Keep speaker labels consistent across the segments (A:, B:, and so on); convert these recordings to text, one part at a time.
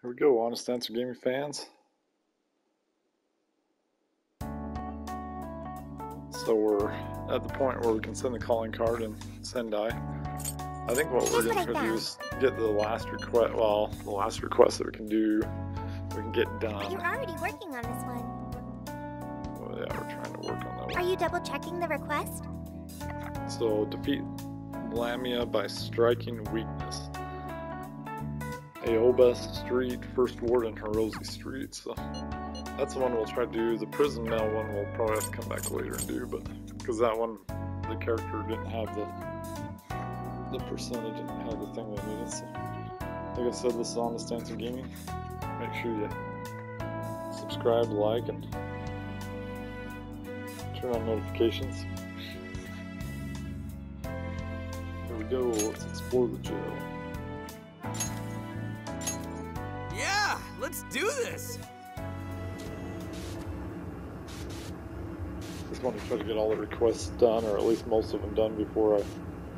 A: Here we go, Honest Answer Gaming fans. So we're at the point where we can send the calling card in Sendai. I think what we're going to try to do is get the last request, well, the last request that we can do, we can get done.
B: You're already working on this one.
A: Well, yeah, we're trying to work on that one.
B: Are you double checking the request?
A: So, defeat Lamia by striking weakness. Aoba Street, First Ward, and Hirose Street. So, that's the one we'll try to do. The prison mail one we'll probably have to come back later and do, but because that one, the character didn't have the percentage, didn't have the thing they needed. So, like I said, this is Honest Answer Gaming. Make sure you subscribe, like, and turn on notifications. Here we go. Let's explore the jail.
C: Yeah, let's do this.
A: Just want to try to get all the requests done, or at least most of them done, before I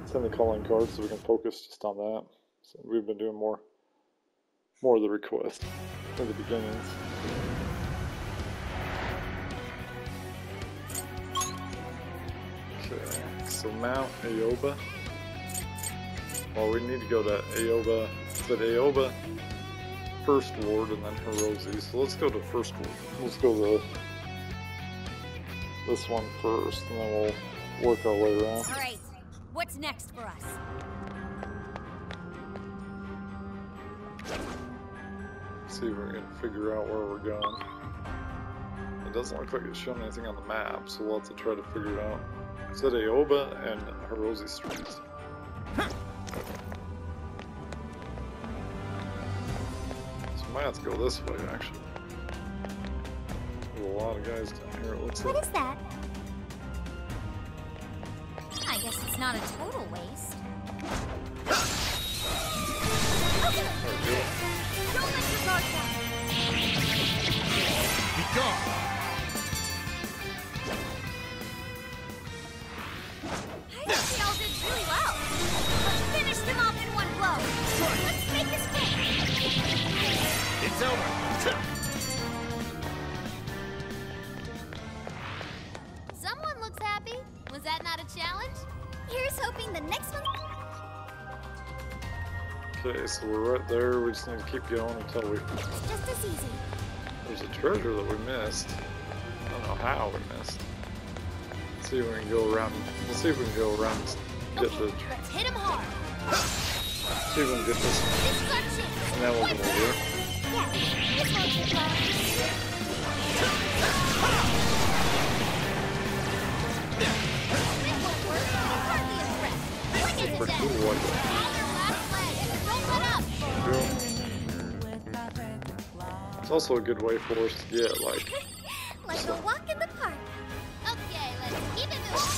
A: send the calling card, so we can focus just on that. So we've been doing more of the requests in the beginnings. Okay, so Mount Aoba. Well, we need to go to Aoba. Is it Aoba, First Ward, and then Hirose? So let's go to First Ward. Let's go to this one first, and then we'll work our way around.
B: Alright, what's next for us?
A: See if we can figure out where we're going. It doesn't look like it's showing anything on the map, so we'll have to try to figure it out. It's at Aoba and Hirose Streets. So we might have to go this way, actually. There's a lot of guys down here, it looks like.
B: What is that? I guess it's not a total waste.
A: There we go.
B: Don't let your guard down.
C: Be gone.
B: I think we all did really well. Let's finish them off in one blow. Let's make this quick.
C: It's over.
B: Someone looks happy. Was that not a challenge? Here's hoping the next one.
A: Okay, so we're right there. We just need to keep going until we...
B: Just as easy.
A: There's a treasure that we missed. I don't know how we missed. Let's see if we can go around. We'll see if we can go around and get
B: Okay,
A: the...
B: let's hit him hard.
A: See if we can get this.
B: This is our chance.
A: And then we'll come over here.
B: Yeah, this won't take long. It won't work. Hardly a threat. Bring it to
A: Pretty
B: death.
A: cool like that.
B: On their last leg. Don't let up.
A: It's also a good way for us to get, like...
B: Like a walk in the park. Okay, let's keep it moving.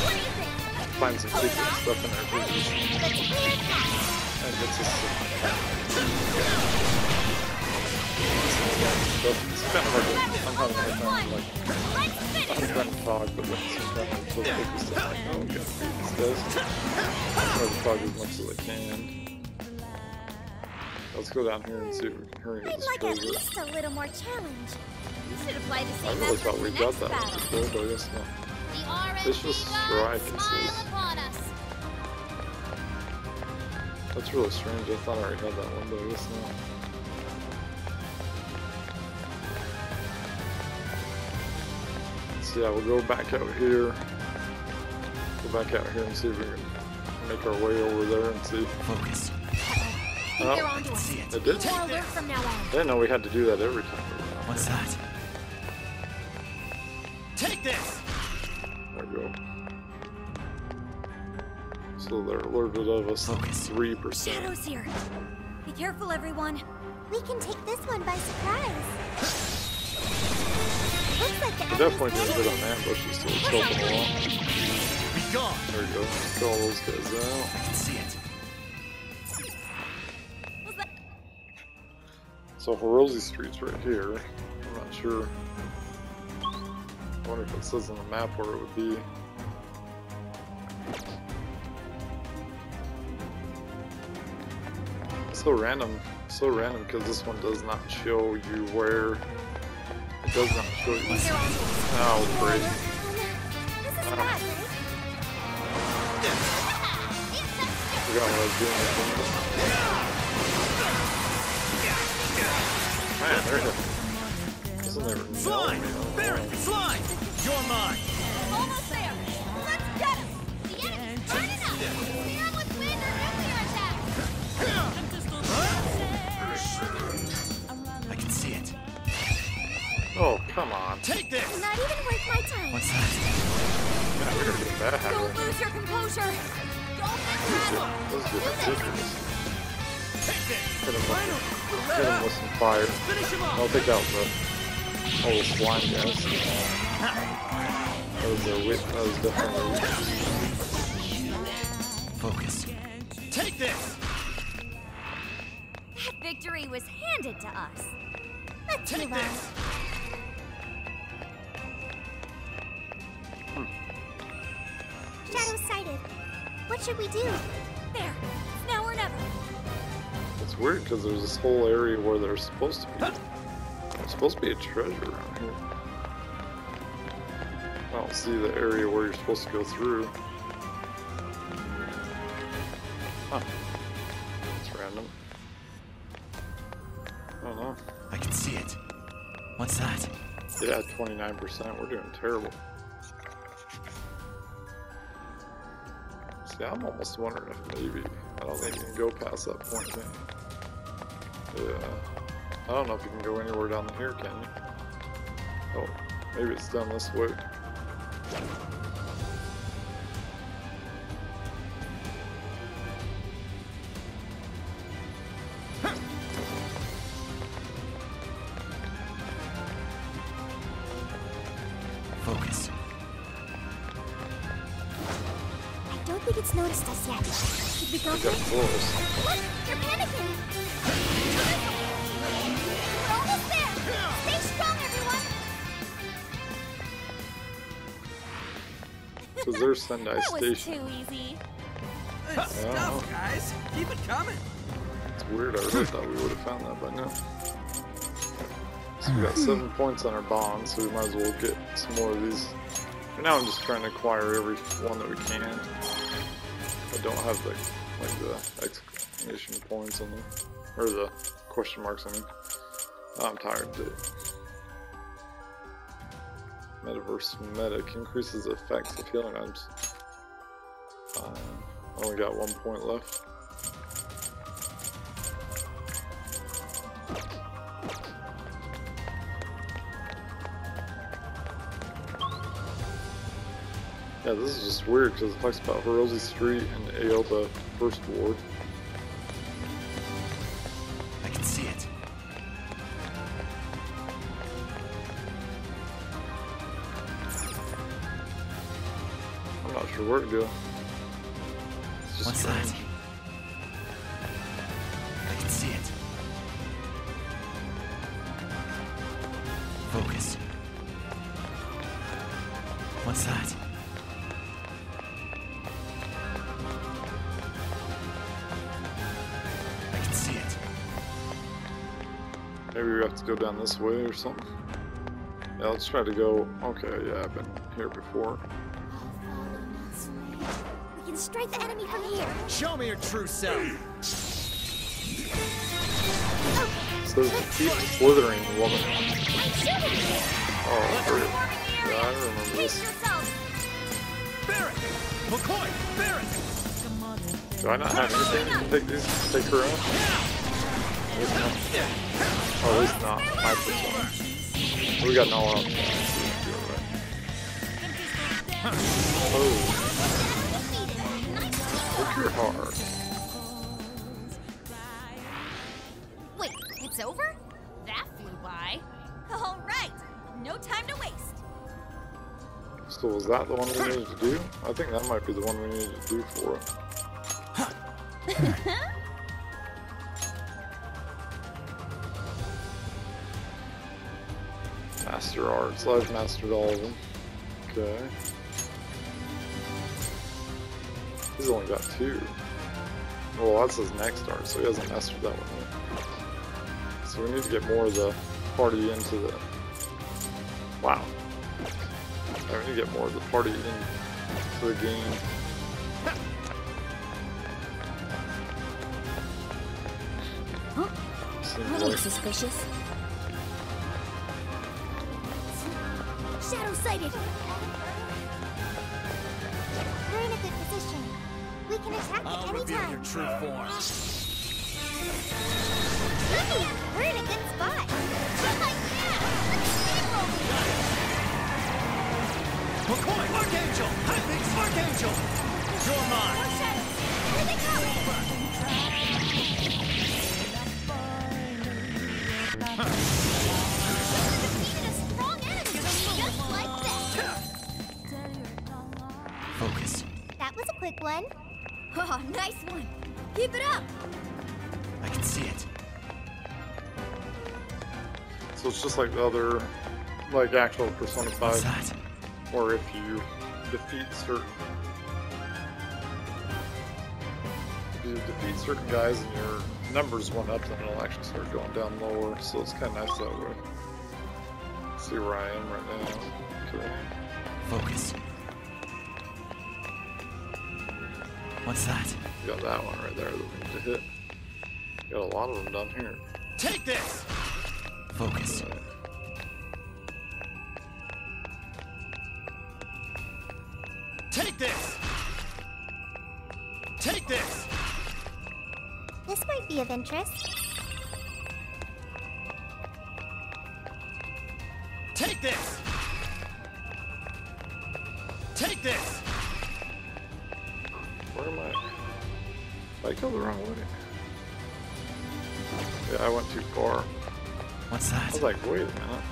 B: What do you think?
A: Find some secret stuff in there too.
B: Let's clear it out.
A: And it's just stuff. It's kind of hard to... I'm having a hard time, like...
B: Let's finish
A: I'm trying to talk, but then sometimes I'm so focused on, like, oh, we gotta beat these guys. I'm trying to talk as much as I can. Let's go down here and see if we can hurry
B: I'd
A: this
B: like at
A: treasure.
B: least a little more challenge. You should apply the
A: I
B: same
A: really
B: effort
A: thought
B: in
A: we
B: the
A: got
B: next
A: that one
B: battle.
A: before, but I guess not.
B: The RNC
A: This was
B: gods
A: strike, it
B: smile
A: says.
B: upon us.
A: That's really strange. I thought I already had that one, but I guess not. So yeah, we'll go back out here. Go back out here and see if we can make our way over there and see.
C: Focus.
B: They're onto us.
A: It did?
B: More alert from now on.
A: I didn't know we had to do that every time we went out.
C: What's that? Take this.
A: There we go. So they're alerted of us.
C: Focus.
A: 3%.
B: Shadows here. Be careful, everyone. We can take this one by surprise. Looks like the
A: We're definitely doing good on ambushes, so it's helping a lot.
C: Be gone.
A: There we go. Let's call those guys out.
C: I can see it.
B: Was that...
A: So Hirose Street's right here. I'm not sure. I wonder if it says on the map where it would be. So random because this one does not show you where. It does not show you. Oh, great.
B: This is bad, right?
A: Forgot what I was doing. Man, they're hitting. Isn't there
C: Slime! Barret, slime! You're mine!
B: Almost there. Let's get him. The enemy's burning up. Clear him with wind or nuclear attacks.
C: I can see it.
A: Oh, come on.
C: Take this!
B: Not even worth my time.
C: What's that?
A: Yeah, we're gonna get bad.
B: Don't lose your composure. Don't get rattled.
A: Let's get ridiculous.
C: Take this!
A: Hit him with some fire.
C: Finish him off!
A: I'll take out the slime guys. That was definitely
C: Focus. Take this!
B: That victory was handed to us. Let's
C: Take
B: move on.
C: this!
B: Shadow sighted. What should we do? There. It's now or never.
A: It's weird because there's this whole area where there's supposed to be. There's supposed to be a treasure around here. I don't see the area where you're supposed to go through. Huh. It's random. I don't know.
C: I can see it. What's that?
A: Yeah, 29%. We're doing terrible. See, I'm almost wondering if maybe. I don't think you can go past that point, can you? Yeah. I don't know if you can go anywhere down here, can you? Oh, maybe it's down this way.
C: Focus.
B: I don't think it's noticed us yet. Should we go
A: We got
B: for it?
A: close.
B: Look! You're panicking! We're almost there! Stay strong, everyone!
A: Because there's Sendai
B: That was
A: Station.
B: too easy.
D: Good
A: Yeah.
D: stuff, guys. Keep it coming.
A: It's weird. I really thought we would have found that by now. So we got 7 points on our bond, so we might as well get some more of these. For now, I'm just trying to acquire every one that we can. I don't have the exclamation points on them, or the question marks. I mean, I'm tired. Dude. Metaverse medic increases the effects of healing items. Only got 1 point left. Yeah, this is just weird because it talks about Hirose Street and Aoba First Ward.
C: I can see it.
A: I'm not sure where to go. It's just
C: What's
A: strange.
C: that? I can see it. Focus. What's that? I can see it.
A: Maybe we have to go down this way or something. Yeah, let's try to go. Okay, yeah, I've been here before.
B: We can strike the enemy from here.
C: Show me your true self.
A: So there's a deep slithering woman.
B: I'm shooting you!
A: Oh, great.
B: Forming area.
A: Yeah, I remember
B: Pace
A: this.
B: yourself.
C: Barret! McCoy! Barret!
A: Do I not have anything to take these? Take her out? At least not. My percent. We got no one else. Oh, look your heart.
B: Wait, it's over? That flew by. All right, no time to waste.
A: So was that the one we needed to do? I think that might be the one we needed to do for it. Master Arts. I've mastered all of them. Okay. He's only got 2. Well, that's his next art, so he hasn't messed with that one yet. So we need to get more of the party into the... Wow. We need to get more of the party into the game.
B: Huh?
A: Seems
B: That
A: like...
B: looks suspicious. Shadow sighted! We're in a good position. We can attack
C: I'll
B: at any
C: reveal
B: time.
C: your true form.
B: Ooh, we're in a good spot. Yeah, let's steamroll them.
C: McCoy, Archangel! High-Peaks, Archangel! You're mine!
B: More shadows. Here they come. Defeated a strong enemy, just like that.
C: Focus.
B: That was a quick one. Oh, nice one. Keep it up.
C: I can see it.
A: So it's just like the other, like actual Persona
C: What's
A: 5,
C: that?
A: or if you defeat certain guys and your numbers went up, then it'll actually start going down lower. So it's kind of nice that way. See where I am right now. Okay.
C: Focus. What's that?
A: You got that one right there that we need to hit. You got a lot of them down here.
C: Take this! Focus. Take this! Take this!
B: This might be of interest.
C: Take this! Take this!
A: Where am I? Did I go the wrong way? Yeah, I went too far.
C: What's
A: I
C: that?
A: was like, wait a minute.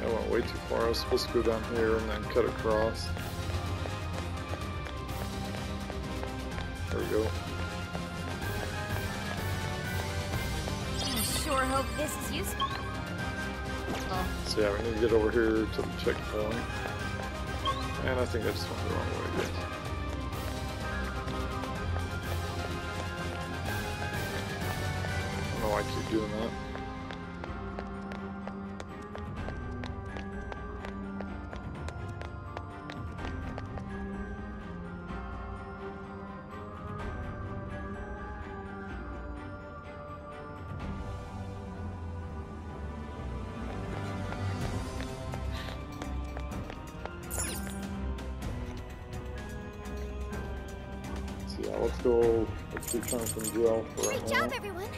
A: I went way too far. I was supposed to go down here and then cut across. There we go.
B: I sure hope this is useful. Oh,
A: So yeah, we need to get over here to the checkpoint. And I think I just went the wrong way again. I don't know why I keep doing that. So yeah, let's return from jail for right
B: good
A: now.
B: job, everyone.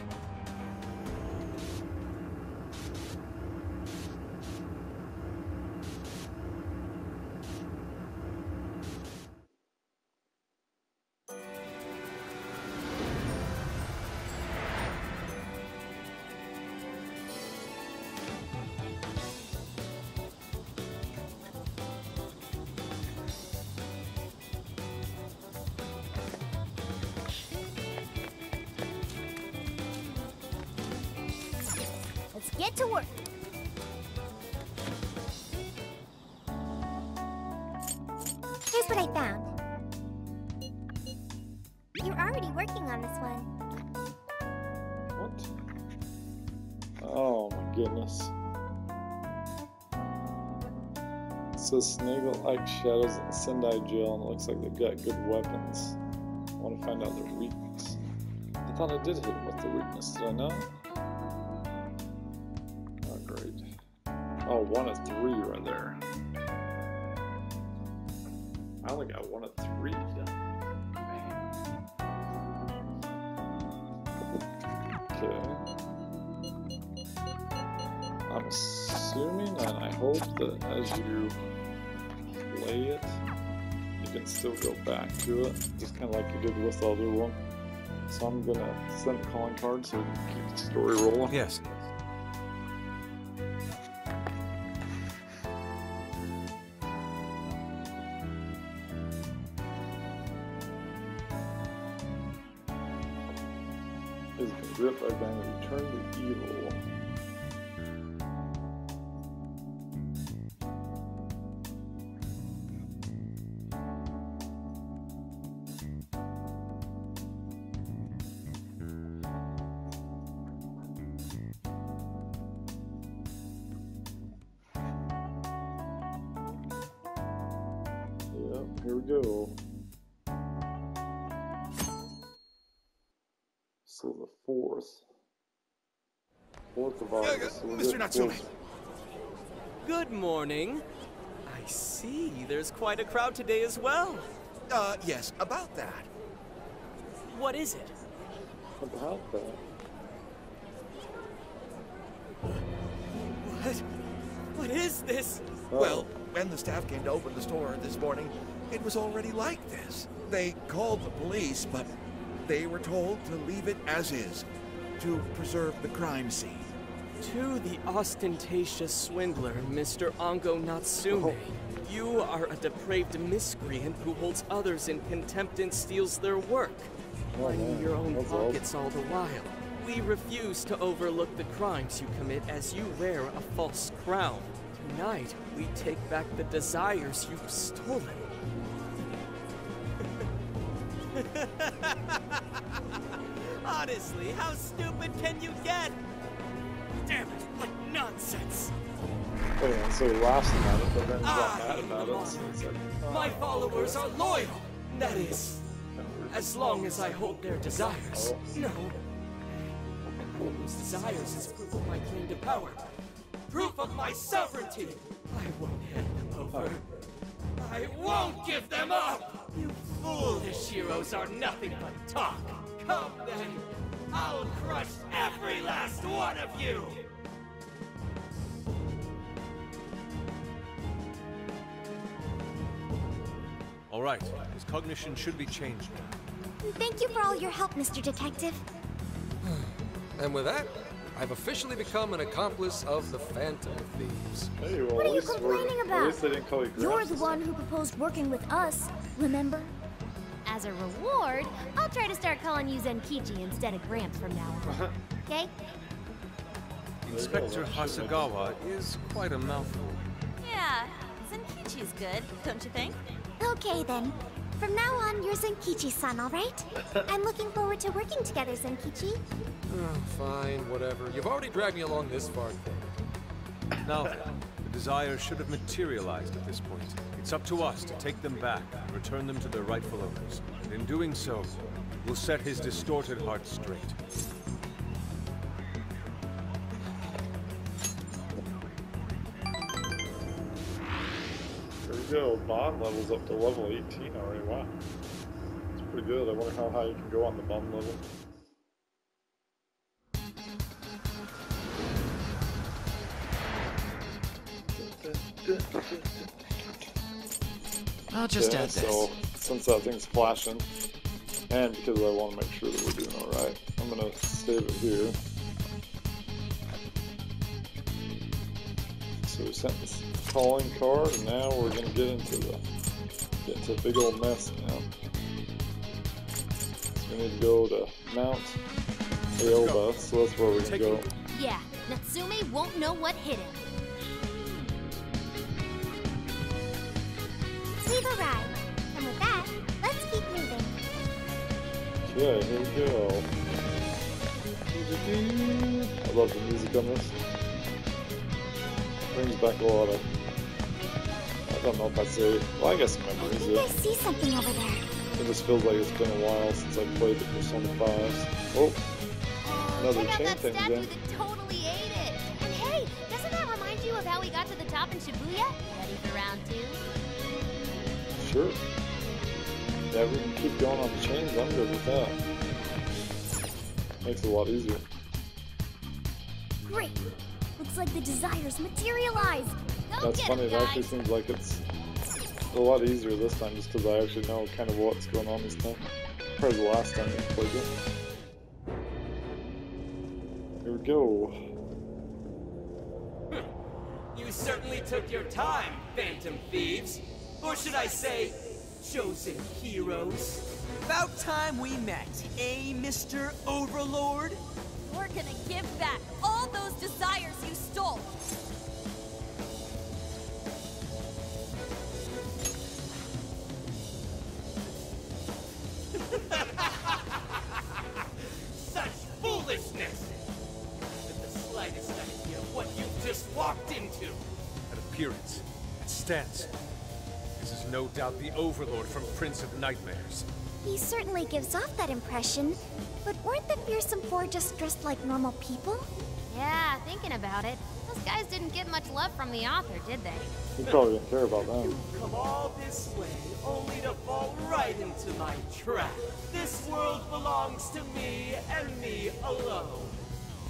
B: Let's get to work. Here's what I found. You're already working on this one.
A: What? Oh my goodness. It says Snaggle-like shadows in the Sendai jail, and it looks like they've got good weapons. I want to find out their weakness. I thought I did hit them with the weakness, did I not? Oh, great. Oh, 1 of 3 right there. I only got 1 of 3 done. Okay. I'm assuming, and I hope that as you play it, you can still go back to it, just kind of like you did with the other one. So I'm gonna send a calling card so we can keep the story rolling.
C: Yes.
A: Has been gripped by gang and returned to evil. here we go. So the fourth of August. So
C: Mr. Natsume.
D: Good morning. I see. There's quite a crowd today as well.
C: Yes, about that.
D: What is it?
A: About that.
D: What is this?
C: Well, when the staff came to open the store this morning, it was already like this. They called the police, but they were told to leave it as is, to preserve the crime scene.
D: To the ostentatious swindler, Mr. Ongo Natsume. You are a depraved miscreant who holds others in contempt and steals their work, lining your own pockets all the while. We refuse to overlook the crimes you commit as you wear a false crown. Tonight, we take back the desires you've stolen. Honestly, how stupid can you get? Damn it, what nonsense!
A: Wait, and so he laughs about it, but then he got mad about it. So it's like,
D: My followers are loyal! That is, as long as I hold their desires. No. Whose desires is proof of my claim to power. Proof of my sovereignty! I won't hand them over. I won't give them up! You foolish heroes are nothing but talk. Come then! I'll crush every last one of you!
E: All right, his cognition should be changed now.
B: Thank you for all your help, Mr. Detective.
F: And with that, I've officially become an accomplice of the Phantom Thieves.
A: hey, well,
B: What are
A: at
B: you
A: least
B: complaining
A: at
B: about?
A: least they didn't call you
B: You're
A: Gramps
B: the
A: this
B: one
A: time.
B: who proposed working with us, remember? As a reward, I'll try to start calling you Zenkichi instead of Gramps from now on. Okay?
E: Inspector Hasagawa is quite a mouthful.
G: Yeah, Zenkichi's good, don't you think?
B: Okay then. From now on, you're Zenkichi-san, all right? I'm looking forward to working together, Zenkichi.
F: Fine, whatever. You've already dragged me along this far.
E: Now then, the desires should have materialized at this point. It's up to us to take them back and return them to their rightful owners. And in doing so, we'll set his distorted heart straight.
A: There we go. Bond level's up to level 18 already. Wow. It's pretty good. I wonder how high you can go on the bond level.
H: I'll just add this.
A: So, since that thing's flashing, and because I want to make sure that we're doing alright, I'm going to save it here. So we sent this calling card, and now we're going to get into a big old mess now. So we need to go to Mount Aoba, so that's where we're going to go.
B: Yeah, Natsume won't know what hit him. Leave a ride. And with that, let's keep moving.
A: Okay, here we go. I love the music on this. Brings back a lot of, I don't know if I'd say, well, I guess
B: I
A: memories.
B: think I see something over there.
A: It just feels like it's been a while since I played the Persona 5s. Oh, another
B: Check out
A: chain
B: that
A: thing
B: statue
A: again.
B: that totally ate it. And hey, doesn't that remind you of how we got to the top in Shibuya? Ready for round 2?
A: Sure. Yeah, we can keep going on the chains. I'm good with that. Makes it a lot easier.
B: Great. Looks like the desires materialized. Go
A: That's
B: get
A: funny.
B: 'em,
A: It
B: guys.
A: actually seems like it's a lot easier this time just because I actually know kind of what's going on this time. Compared to the last time we played it. Here we go.
D: You certainly took your time, Phantom Thieves. Or should I say, chosen heroes.
I: About time we met, eh, Mr. Overlord?
G: We're gonna give back all those desires you stole.
D: Such foolishness! With the slightest idea of what you've just walked into.
E: That appearance, that stance. This is is no doubt the Overlord from Prince of Nightmares.
B: He certainly gives off that impression. But weren't the fearsome four just dressed like normal people?
G: Yeah, thinking about it, those guys didn't get much love from the author, did they?
A: He probably didn't care about them.
D: Come all this way, only to fall right into my trap. This world belongs to me and me alone.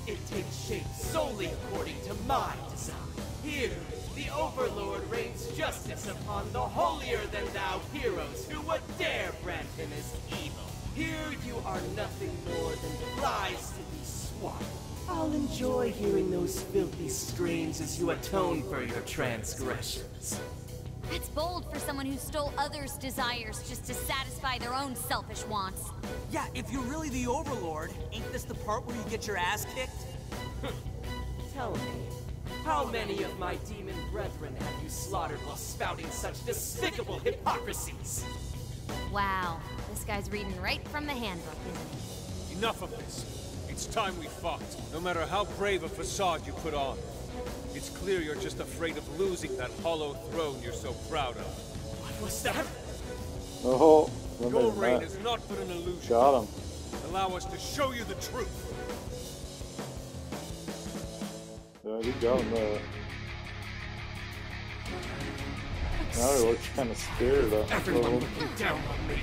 D: It takes shape solely according to my design. Here, the Overlord rains justice upon the holier-than-thou heroes who would dare brand him as evil. Here you are nothing more than flies to be swatted. I'll enjoy hearing those filthy screams as you atone for your transgressions.
G: That's bold for someone who stole others' desires just to satisfy their own selfish wants.
I: Yeah, if you're really the Overlord, ain't this the part where you get your ass kicked?
D: Tell me, how many of my demon brethren have you slaughtered while spouting such despicable hypocrisies?
G: Wow, this guy's reading right from the handbook, isn't he?
E: Enough of this. It's time we fought. No matter how brave a facade you put on. It's clear you're just afraid of losing that hollow throne you're so proud of.
D: What was that?
A: Oh,
E: Your reign is not but an illusion.
A: got him.
E: Allow us to show you the truth.
A: Yeah, he got him there. Now he looks kind of scared.
D: Everyone looking down on me.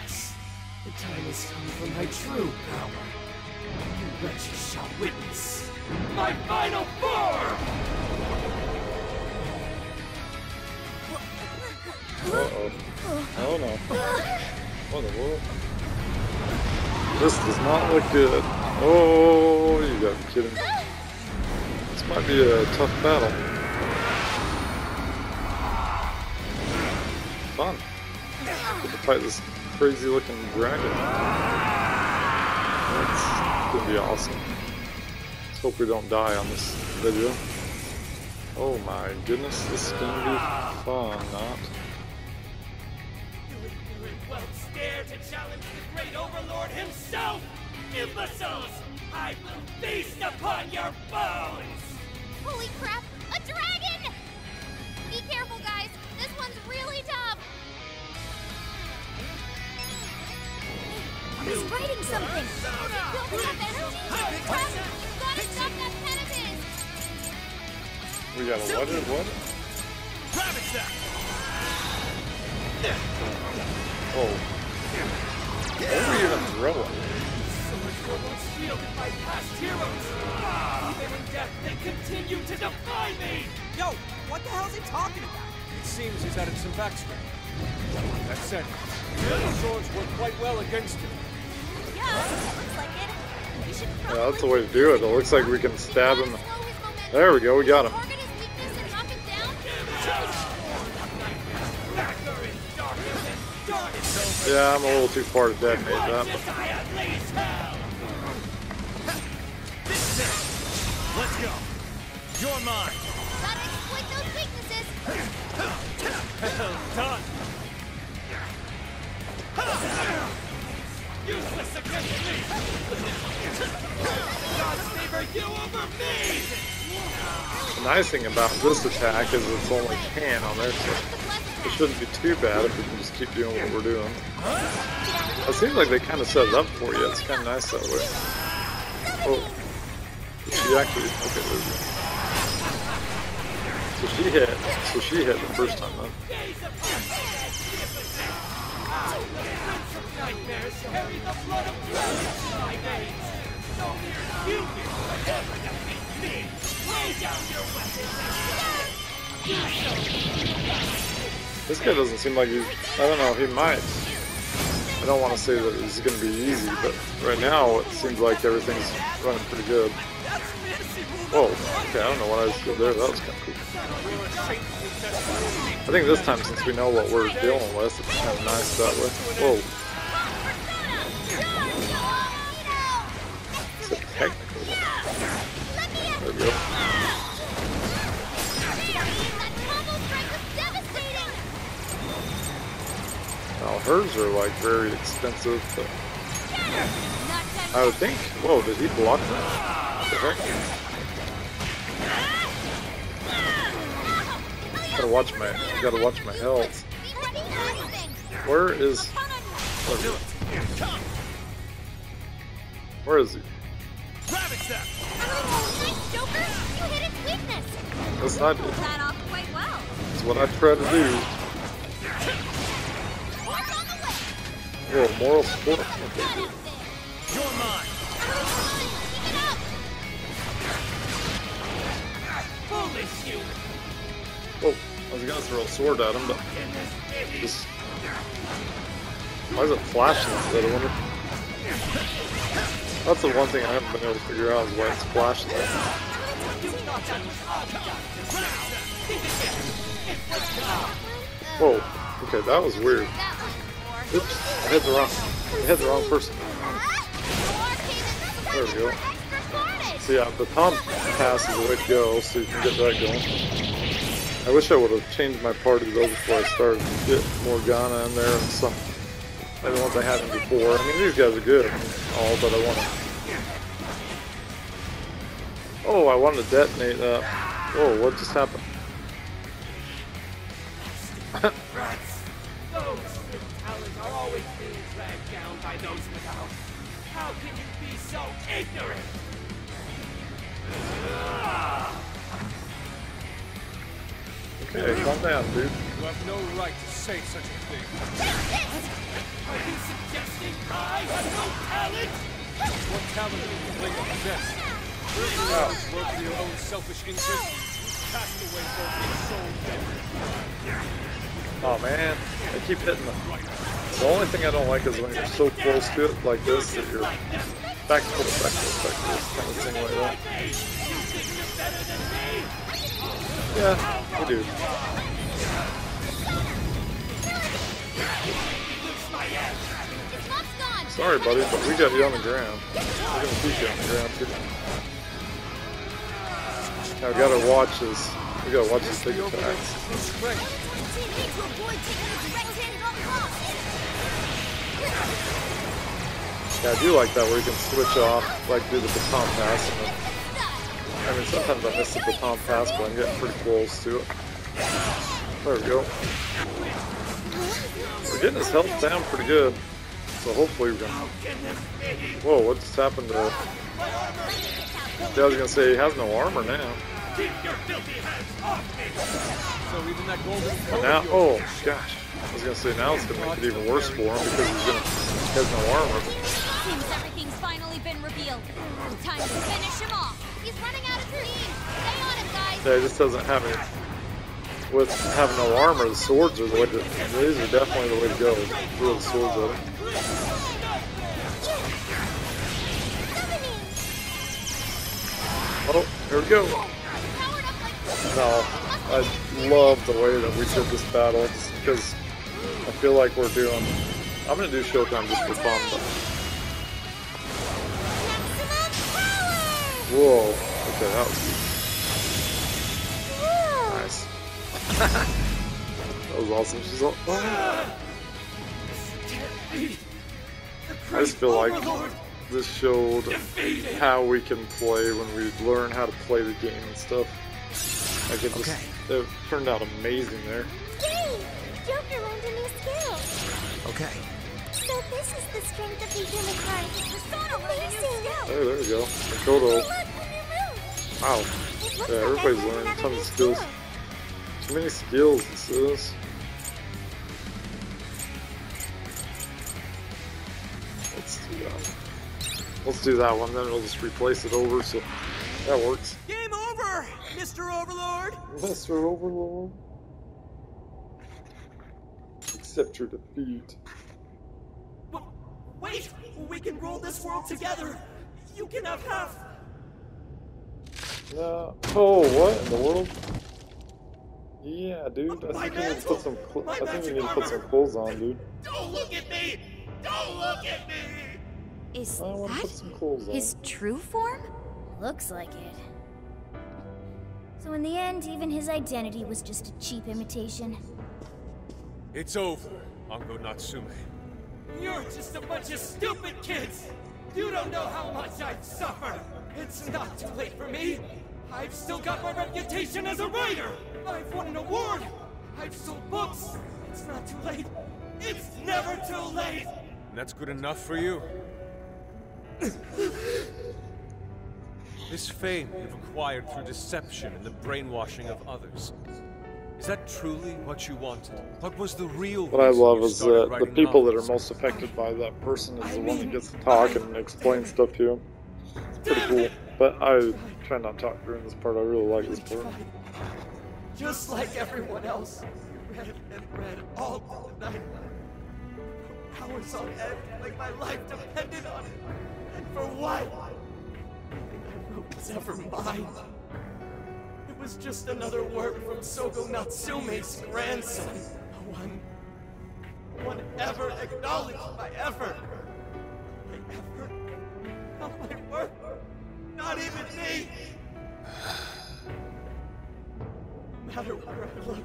D: Yes, the time has come for my true power. You wretches shall witness my final form!
A: Uh-oh. Oh no. What the world? This does not look good. Oh, you gotta be kidding me. This might be a tough battle. Fun. Get to fight this crazy looking dragon. That's gonna be awesome. Let's hope we don't die on this video. Oh my goodness, this is gonna be fun, not?
D: You won't dare to challenge the great Overlord himself! Imbeciles! I will feast upon your bones!
B: Holy crap! A dragon! Be careful, guys. This one's really tough. He's fighting something. Building up energy. Crap! You've got to stop that penetrating.
A: We got a what? Oh. What were you even throwing?
D: Once shielded by past heroes. Even in death, they continue to defy me!
I: Yo, what the hell's he talking about?
E: It seems he's added some backstrap. That said, the other swords work quite well against him.
B: Yeah, looks like it. You should
A: Yeah, that's the way to do it. It looks like we can stab him. There we go, we got him.
B: target his weakness and knock him down.
A: Yeah, I'm a little too far to detonate that.
I: Let's go. You're mine.
B: Gotta exploit those weaknesses.
I: Done.
D: Useless against me! God's favor you over me!
A: The nice thing about this attack is it's only can on there, so it shouldn't be too bad if we can just keep doing what we're doing. It seems like they kind of set it up for you. It's kind of nice that way. Oh. She actually, okay, there we go. So she hit the first time then.
D: Nightmares carry the blood of dragons in my veins. Only you will ever defeat me. Lay down your weapons.
A: This guy doesn't seem like he's, I don't know, he might. I don't want to say that it's going to be easy, but right now it seems like everything's running pretty good. Whoa, okay, I don't know what I just did there, that was kind of cool. I think this time, since we know what we're dealing with, it's kind of nice that way. Whoa. It's a technical one. There we go. Now hers are like very expensive, but I would think, whoa, did he block that? What the heck? Gotta watch my health. Where is? Where is he?
B: Nice, Joker! You hit its weakness!
A: Yes, I did.
B: Pulled that off quite well.
A: That's what I try to do. Whoa, moral support. Okay.
I: You're mine.
B: Keep it up!
I: Foolish you.
A: Oh, I was gonna throw a sword at him, but just why is it flashing instead? I wonder. That's the one thing I haven't been able to figure out is why it's flashing. Whoa. Okay, that was weird. Oops, I hit the wrong person. There we go. So yeah, the Tom pass is the way to go, so you can get that going. I wish I would have changed my party though before I started to get Morgana in there and some. Like the ones I had in before. I mean, these guys are good and all, but I want to. Oh, I wanted to detonate that. Whoa, what just happened?
D: Those with talent are always being dragged down by those without. How can you be so ignorant?
A: Okay, calm down, dude.
E: You have no right to say such a thing.
D: Are you suggesting I have no talent?
E: What talent do you claim to possess? You work for your own selfish interests. Cast away both your soul and
A: Oh man, I keep hitting them. The only thing I don't like is when you're so close to it like this that you're back to this kind of thing like that. Yeah, we do. Sorry, buddy, but we got you on the ground. We're gonna keep you on the ground too. Now we gotta watch this. We gotta watch his big attacks. Yeah, I do like that where you can switch off, like do the baton pass. And then, I mean, sometimes I miss the baton pass, but I'm getting pretty close to it. There we go. We're getting his health down pretty good, so hopefully we can. Whoa, what just happened to? Yeah, I was gonna say he has no armor now.
E: so even that golden coat
A: Now,
E: of yours
A: oh
E: is shit.
A: gosh, I was gonna say now it's gonna make it even worse for him because he has no armor.
G: Seems everything's finally been revealed. Time to finish him off.
B: He's running out of steam! Stay on it, guys!
A: Yeah, he just doesn't have it. With having no armor, the swords are the way to. These are definitely the way to go. Throw the swords at him. Oh, here we go. No, I love the way that we did this battle just because I feel like we're doing. I'm gonna do Showtime just for fun, but. Whoa. Okay, that was nice. That was awesome. She's all. Oh. I just feel like this showed how we can play when we learn how to play the game and stuff. Like it just, it turned out amazing there.
B: Yay! Joker learned a new skill.
C: Okay.
B: So this is the strength of the human heart. Persona learned a new skill.
A: There we go. Makoto.
B: Look, a new move.
A: Wow.
B: It looks
A: Yeah,
B: like
A: everybody's
B: I've learned
A: learning
B: another
A: tons
B: new
A: of skills.
B: skill.
A: Too many skills, this is. Let's do that one, then we'll just replace it over, so that works.
I: Game over, Mr. Overlord.
A: Mr. Overlord. Accept your defeat.
I: Wait, we can rule this world together. You can have half.
A: Oh, what in the world? Yeah, dude. I think you need to put some. I think you need to put some clothes on, dude.
D: Don't look at me! Don't look at me!
G: Is
A: I want to put
G: that
A: some clothes on.
G: his true form?
B: Looks like it. So in the end, even his identity was just a cheap imitation.
E: It's over, Ango Natsume.
D: You're just a bunch of stupid kids! You don't know how much I've suffered! It's not too late for me! I've still got my reputation as a writer! I've won an award! I've sold books! It's not too late! It's never too late!
E: And that's good enough for you? This fame you've acquired through deception and the brainwashing of others. Is that truly what you wanted? What was the real
A: What I
E: reason
A: love
E: you
A: is
E: started
A: that the
E: writing
A: people that are
E: novels?
A: most affected by that person is the one that gets to talk and explain stuff to him. It's pretty cool. But I try not to talk during this part. I really like this part.
D: Just like everyone else, you read and read all through the night. Hours on end, like my life depended on it. And for what? Nothing I wrote was ever mine. It was just another work from Sogo Natsume's grandson. No one ever acknowledged my effort. My effort, not my work, not even me. No matter where I look,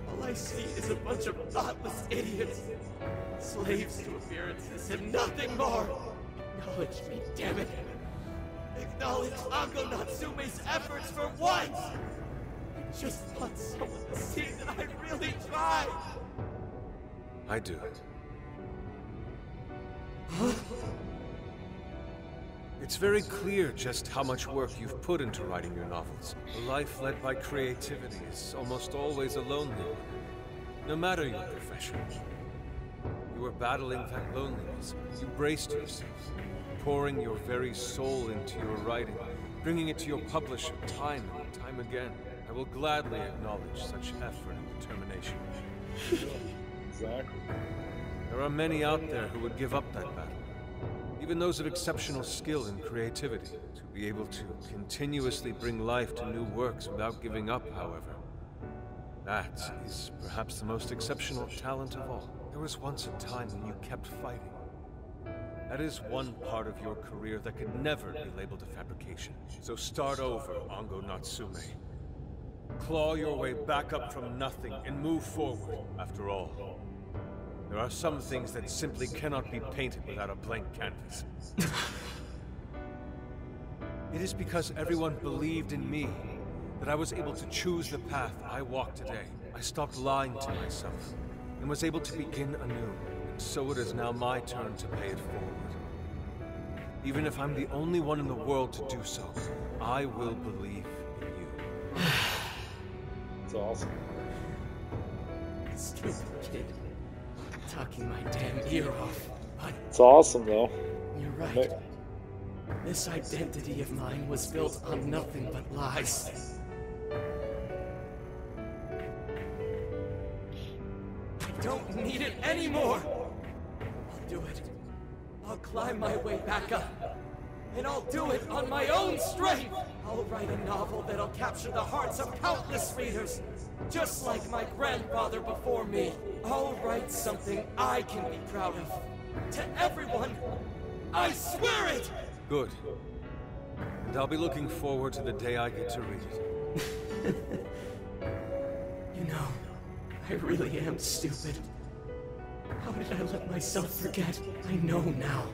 D: all I see is a bunch of thoughtless idiots, slaves to appearances and nothing more. Acknowledge me, damn it. Acknowledge Ango Natsume's efforts for once! I just want someone to see that I really tried!
E: I do. It's very clear just how much work you've put into writing your novels. A life led by creativity is almost always a lonely one, no matter your profession. You were battling that loneliness. You braced yourself, pouring your very soul into your writing, bringing it to your publisher time and time again. I will gladly acknowledge such effort and determination.
A: Exactly.
E: There are many out there who would give up that battle. Even those of exceptional skill and creativity. To be able to continuously bring life to new works without giving up, however. That is perhaps the most exceptional talent of all. There was once a time when you kept fighting. That is one part of your career that could never be labeled a fabrication. So start over, Ango Natsume. Claw your way back up from nothing and move forward. After all, there are some things that simply cannot be painted without a blank canvas. It is because everyone believed in me that I was able to choose the path I walk today. I stopped lying to myself and was able to begin anew. And so it is now my turn to pay it forward. Even if I'm the only one in the world to do so, I will believe in you.
A: It's awesome.
D: Stupid kid. Talking my damn ear off. But
A: It's awesome, though.
D: you're right. This identity of mine was built on nothing but lies. I don't need it anymore! I'll do it. I'll climb my way back up. And I'll do it on my own strength! I'll write a novel that'll capture the hearts of countless readers, just like my grandfather before me. I'll write something I can be proud of. To everyone! I swear it!
E: Good. And I'll be looking forward to the day I get to read it.
D: You know, I really am stupid. How did I let myself forget? I know now.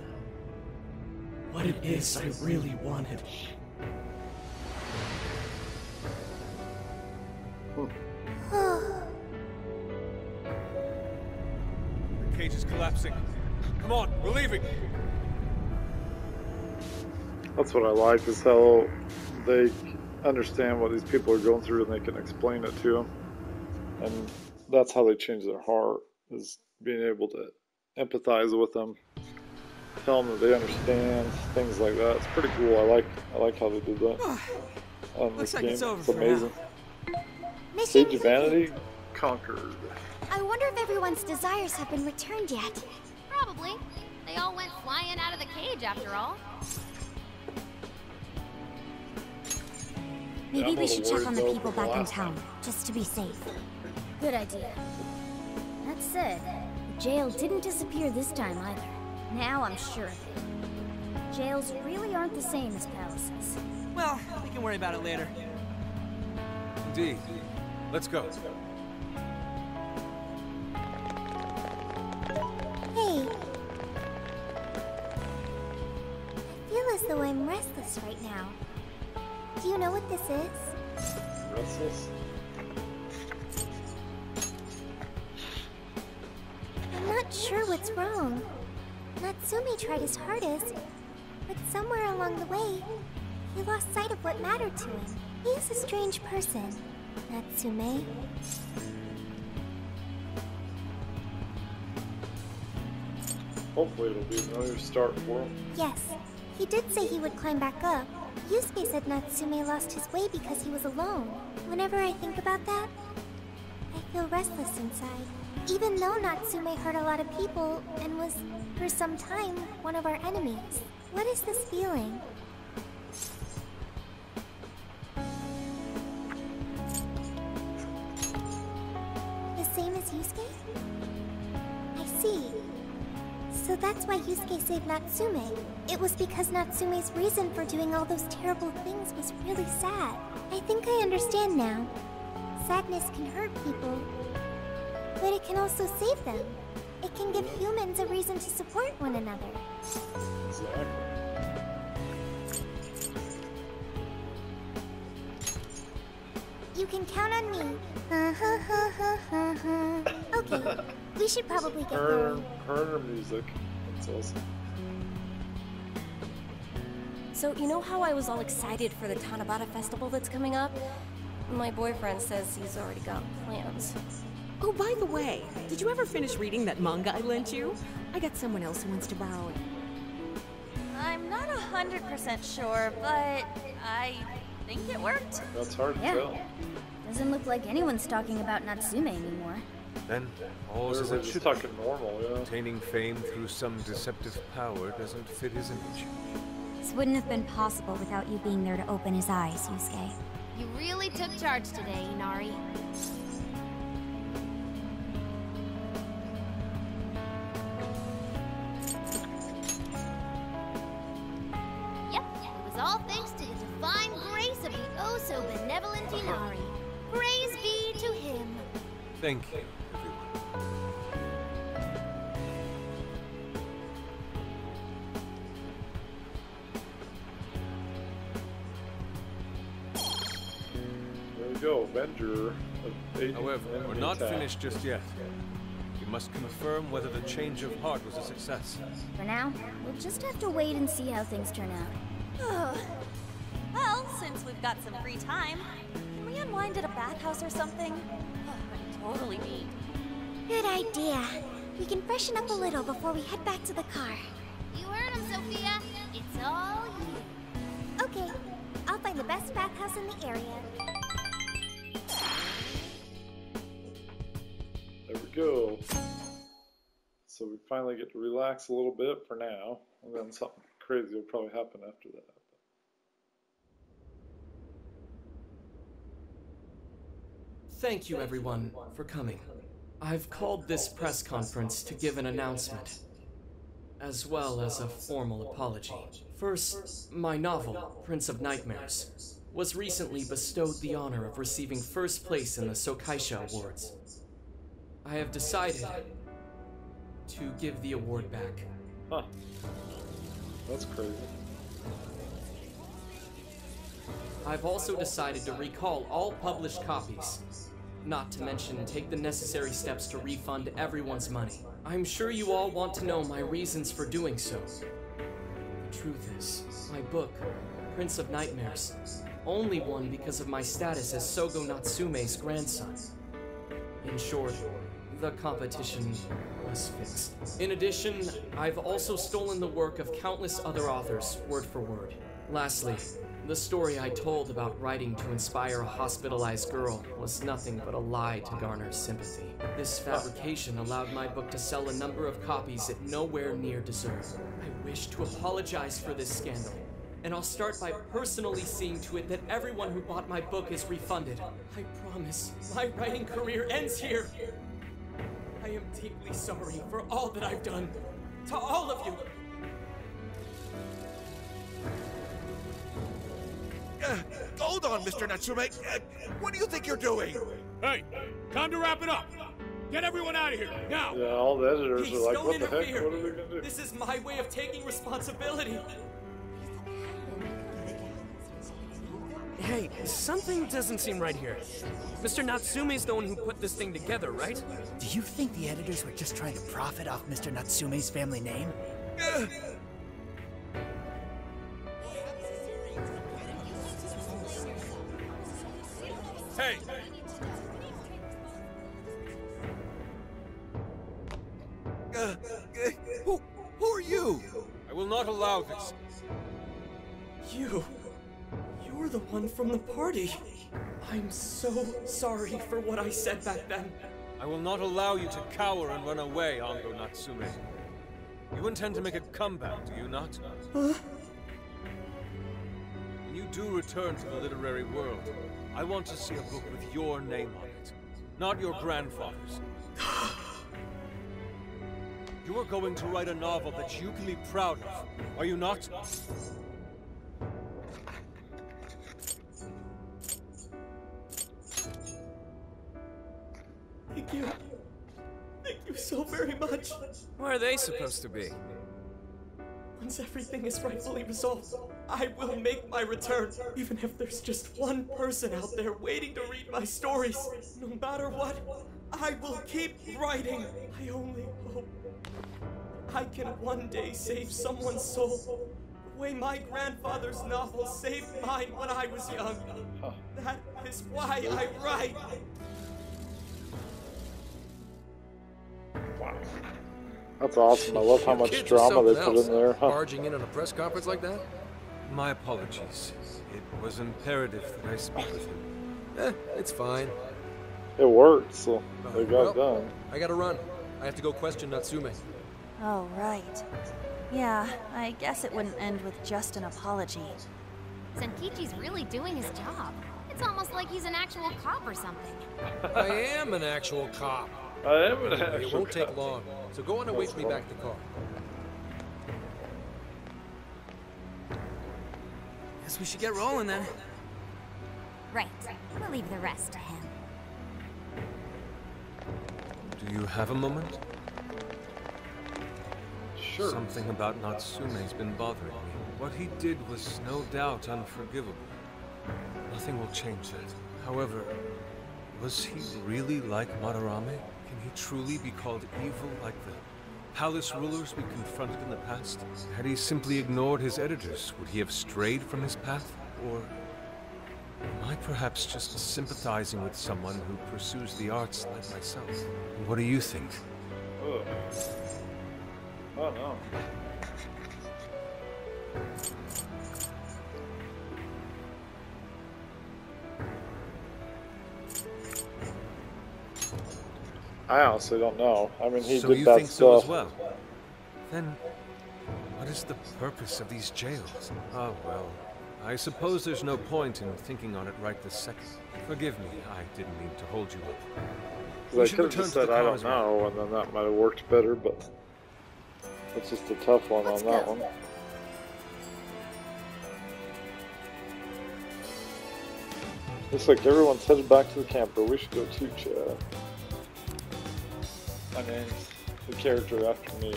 D: What it is I really wanted.
E: The cage is collapsing. Come on, we're leaving!
A: That's what I like, is how they understand what these people are going through and they can explain it to them. And that's how they change their heart, is being able to empathize with them, tell them that they understand, things like that. It's pretty cool. I like how they did that.
I: Looks
A: This
I: like
A: game,
I: it's over
A: it's
I: for now.
A: amazing.
B: Mission
A: Stage of Vanity conquered.
B: I wonder if everyone's desires have been returned yet.
G: Probably. They all went flying out of the cage after all.
A: Yeah,
B: Maybe
A: I'm
B: we should
A: a little
B: check on the
A: worried,
B: people
A: though,
B: back in
A: last
B: town, just to be safe.
H: Good idea. That said, the jail didn't disappear this time either. Now I'm sure of it. Jails really aren't the same as palaces.
I: Well, we can worry about it later.
E: Indeed. Let's go.
B: Hey. I feel as though I'm restless right now. Do you know what this is?
A: Restless?
J: not sure what's wrong. Natsume tried his hardest, but somewhere along the way, he lost sight of what mattered to him. He is a strange person, Natsume.
A: Hopefully it'll be another start for him.
J: Yes, he did say he would climb back up. Yusuke said Natsume lost his way because he was alone. Whenever I think about that, I feel restless inside. Even though Natsume hurt a lot of people and was, for some time, one of our enemies. What is this feeling? The same as Yusuke? I see. So that's why Yusuke saved Natsume. It was because Natsume's reason for doing all those terrible things was really sad. I think I understand now. Sadness can hurt people, but it can also save them. It can give humans a reason to support one another.
A: Exactly.
J: You can count on me. Okay, we should probably get going.
A: Her music. That's awesome.
K: So, you know how I was all excited for the Tanabata festival that's coming up? My boyfriend says he's already got plans.
L: Oh, by the way, did you ever finish reading that manga I lent you? I got someone else who wants to borrow it.
G: I'm not 100% sure, but I think it worked.
A: That's hard to
H: Yeah.
A: tell.
H: Doesn't look like anyone's talking about Natsume anymore.
E: Then, all as
A: We're
E: it
A: just
E: should
A: talking normal, yeah.
E: Attaining fame through some deceptive power doesn't fit his image.
B: This wouldn't have been possible without you being there to open his eyes, Yusuke.
G: You really took charge today, Inari. Yep, it was all thanks to the divine grace of the oh-so-benevolent Inari. Praise be to him.
E: Thank you, everyone.
A: There we go, Avenger of 80.
E: However, we're
A: enemy
E: not
A: attack.
E: finished just yet. We must confirm whether the change of heart was a success.
H: For now, we'll just have to wait and see how things turn out.
M: Well, since we've got some free time, can we unwind at a bathhouse or something? Oh, totally be.
J: Good idea. We can freshen up a little before we head back to the car.
B: You heard him, Sophia. It's all you.
J: Okay, I'll find the best bathhouse in the area.
A: There we go. So we finally get to relax a little bit for now, and then something crazy will probably happen after that.
D: Thank you, everyone, for coming. I've called this press conference to give an announcement, as well as a formal apology. First, my novel, Prince of Nightmares, was recently bestowed the honor of receiving first place in the Sokaisha Awards. I have decided to give the award back.
A: Huh. That's crazy.
D: I've also decided to recall all published copies. Not to mention, take the necessary steps to refund everyone's money. I'm sure you all want to know my reasons for doing so. The truth is, my book, Prince of Nightmares, only won because of my status as Sogo Natsume's grandson. In short, the competition was fixed. In addition, I've also stolen the work of countless other authors, word for word. Lastly, the story I told about writing to inspire a hospitalized girl was nothing but a lie to garner sympathy. This fabrication allowed my book to sell a number of copies it nowhere near deserved. I wish to apologize for this scandal, and I'll start by personally seeing to it that everyone who bought my book is refunded. I promise, my writing career ends here. I am deeply sorry for all that I've done. To all of you.
C: Hold on, Mr. Natsume. What do you think you're doing?
N: Hey, time to wrap it up. Get everyone out of here, now!
A: Yeah, all the editors
D: Please,
A: are like,
D: don't
A: what the heck?
D: interfere.
A: What are they gonna do?
D: This is my way of taking responsibility.
C: Hey,
D: Something doesn't seem right here. Mr. Natsume's the one who put this thing together, right?
I: Do you think the editors were just trying to profit off Mr. Natsume's family name?
E: Hey!
C: Who are you?
E: I will not allow this.
D: You're the one from the party. I'm so sorry for what I said back then.
E: I will not allow you to cower and run away, Ango Natsume. You intend to make a comeback, do you not?
D: Huh?
E: When you do return to the literary world, I want to see a book with your name on it, not your grandfather's. You are going to write a novel that you can be proud of, are you not?
D: Thank you. Thank you so very much.
F: Where are they supposed to be?
D: Once everything is rightfully resolved, I will make my return, even if there's just one person out there waiting to read my stories. No matter what, I will keep writing. I only hope I can one day save someone's soul, the way my grandfather's novel saved mine when I was young. That is why I write.
A: Wow. That's awesome. I love how much
F: Kids are
A: drama they
F: something
A: put in there.
F: else. Barging in on a press conference like that?
E: My apologies. It was imperative that I speak with him.
F: It's fine.
A: It worked, so they got it
F: Well,
A: done.
F: I gotta run. I have to go question Natsume.
M: Oh, right. Yeah, I guess it wouldn't end with just an apology.
B: Senkichi's really doing his job. It's almost like he's an actual cop or something.
F: I am an actual cop.
A: I am an actual
F: It won't take
A: cop.
F: long, so go on and wait for me back at the car.
I: Guess we should get rolling then.
B: Right. We'll leave the rest to him.
E: Do you have a moment?
A: Sure.
E: Something about Natsume's been bothering me. What he did was no doubt unforgivable. Nothing will change that. However, was he really like Madarame? Can he truly be called evil like the palace rulers we confronted in the past? Had he simply ignored his editors, would he have strayed from his path? Or am I perhaps just sympathizing with someone who pursues the arts like myself? What do you think?
A: Ugh. Oh no. I honestly don't know. I mean, he
E: So
A: did
E: you
A: that
E: think so
A: stuff.
E: as well? Then, what is the purpose of these jails? Oh well, I suppose there's no point in thinking on it right this second. Forgive me, I didn't mean to hold you up.
A: I could have just said I don't know, and then that might have worked better, but it's just a tough one on that one. Looks like everyone's headed back to the camper. We should go too, Chad. My name's the character after me.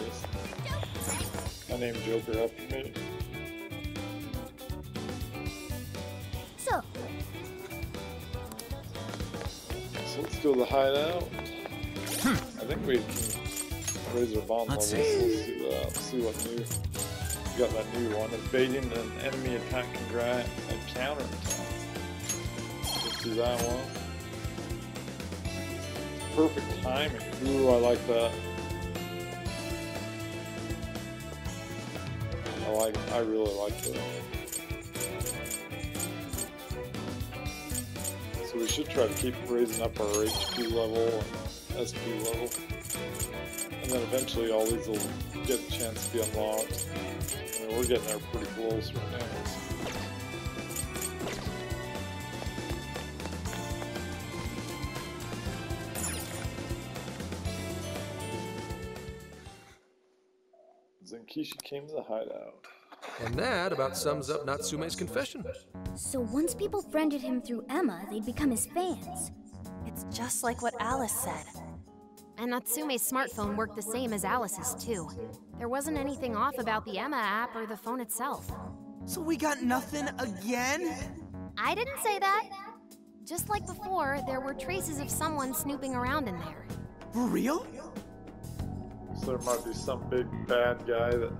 A: I named Joker after me.
J: So,
A: let's go to the hideout. I think we can raise our bomb levels. Let's do that. See what new. We got that new one. Evading an enemy attack and counter attack. Let's do that one. Perfect timing. Ooh, I like that. I really like that. So we should try to keep raising up our HP level and SP level. And then eventually all these will get a chance to be unlocked. I mean, we're getting there pretty close right now. Zenkichi came to the hideout.
F: And that about sums up Natsume's confession.
H: So once people friended him through Emma, they'd become his fans.
M: It's just like what Alice said.
B: And Natsume's smartphone worked the same as Alice's, too. There wasn't anything off about the Emma app or the phone itself.
I: So we got nothing again?
B: I didn't say that. Just like before, there were traces of someone snooping around in there.
I: For real?
A: So there might be some big bad guy that...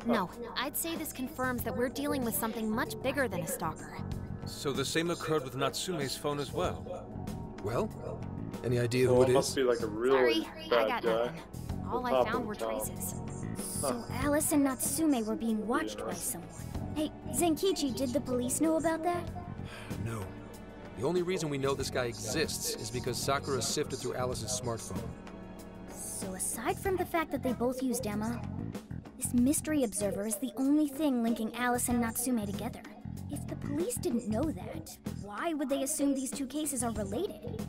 B: No, I'd say this confirms that we're dealing with something much bigger than a stalker.
E: So the same occurred with Natsume's phone as well?
F: Well, any idea
A: Well,
F: who
A: it
F: it
A: must
F: is?
A: be like a really
B: Sorry, I
A: bad
B: got
A: guy.
B: nothing. All I found were traces.
H: So Alice and Natsume were being watched by someone. Hey, Zenkichi, did the police know about that?
F: No. The only reason we know this guy exists is because Sakura sifted through Alice's smartphone.
H: So aside from the fact that they both used Emma, this mystery observer is the only thing linking Alice and Natsume together. If the police didn't know that, why would they assume these two cases are related?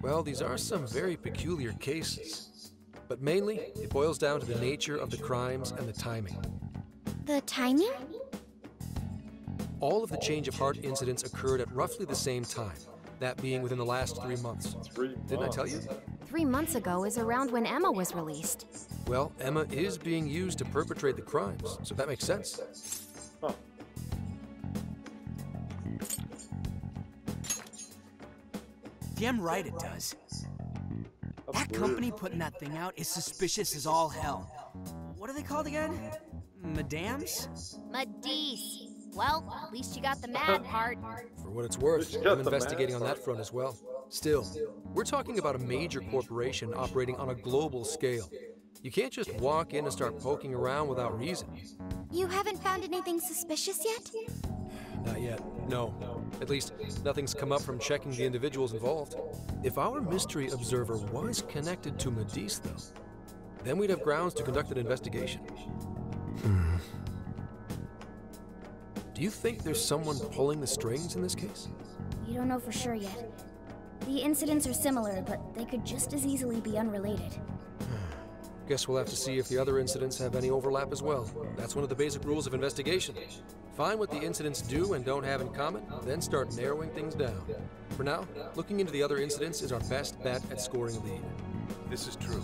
F: Well, these are some very peculiar cases. But mainly, it boils down to the nature of the crimes and the timing.
H: The timing?
F: All of the change of heart incidents occurred at roughly the same time, that being within the last 3 months. Didn't I tell you?
B: 3 months ago is around when Emma was released.
F: Well, Emma is being used to perpetrate the crimes, so that makes sense.
A: Huh.
I: Damn right it does. That company putting that thing out is suspicious as all hell. What are they called again? Madams?
B: Madis. Well, at least you got the mad part.
F: For what it's worth, I'm investigating on that front as well. Still, we're talking about a major corporation operating on a global scale. You can't just walk in and start poking around without reason.
H: You haven't found anything suspicious yet?
F: Not yet, no. At least, nothing's come up from checking the individuals involved. If our mystery observer was connected to Madis, though, then we'd have grounds to conduct an investigation. Do you think there's someone pulling the strings in this case?
H: You don't know for sure yet. The incidents are similar, but they could just as easily be unrelated.
F: Guess we'll have to see if the other incidents have any overlap as well. That's one of the basic rules of investigation. Find what the incidents do and don't have in common, then start narrowing things down. For now, looking into the other incidents is our best bet at scoring a lead.
E: This is true.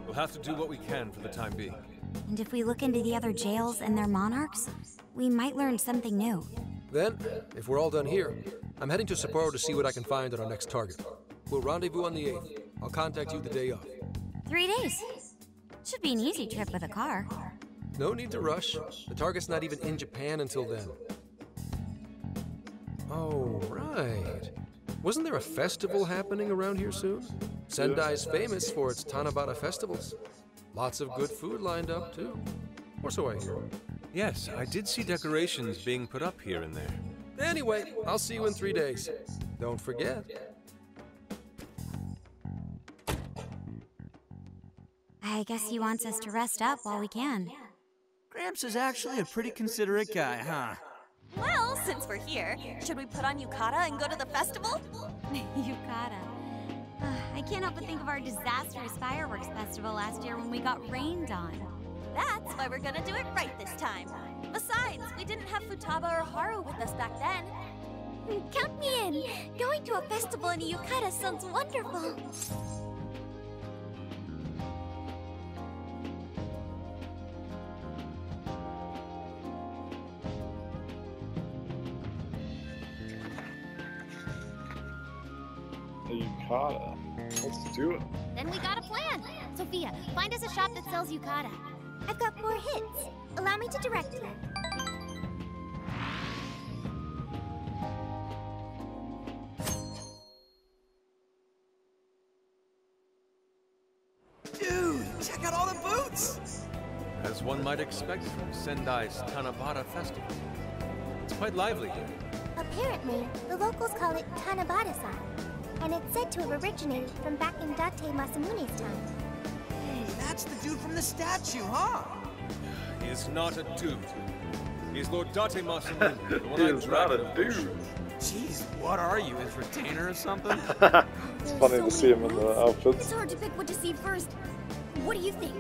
E: We'll have to do what we can for the time being.
O: And if we look into the other jails and their monarchs, we might learn something new.
F: Then, if we're all done here, I'm heading to Sapporo to see what I can find on our next target. We'll rendezvous on the 8th. I'll contact you the day of.
O: 3 days. Should be an easy trip with a car.
F: No need to rush. The target's not even in Japan until then. Oh, right. Wasn't there a festival happening around here soon? Sendai's famous for its Tanabata festivals. Lots of good food lined up, too. Or so I hear.
E: Yes, I did see decorations being put up here and there.
F: Anyway, I'll see you in 3 days. Don't forget.
O: I guess he wants us to rest up while we can.
I: Gramps is actually a pretty considerate guy, huh?
M: Well, since we're here, should we put on yukata and go to the festival?
O: Yukata. I can't help but think of our disastrous fireworks festival last year when we got rained on.
M: That's why we're gonna do it right this time. Besides, we didn't have Futaba or Haru with us back then.
H: Count me in! Going to a festival in a yukata sounds wonderful!
A: A yukata. Let's do it.
B: Then we got a plan. Sophia, find us a shop that sells yukata.
J: I've got 4 hits. Allow me to direct you.
I: Dude, check out all the boots!
E: As one might expect from Sendai's Tanabata festival. It's quite lively here.
J: Apparently, the locals call it Tanabata-san, and it's said to have originated from back in Date Masamune's time.
I: Hey, that's the dude from the statue, huh?
E: He is not a dude. He's Lord Date Masamune, the one
A: He
E: I
A: is
E: dragged
A: not a
E: in the bush.
A: dude.
I: Jeez, what are you, his retainer or something?
A: It's funny to see him in the outfits.
H: It's hard to pick what to see first. What do you think?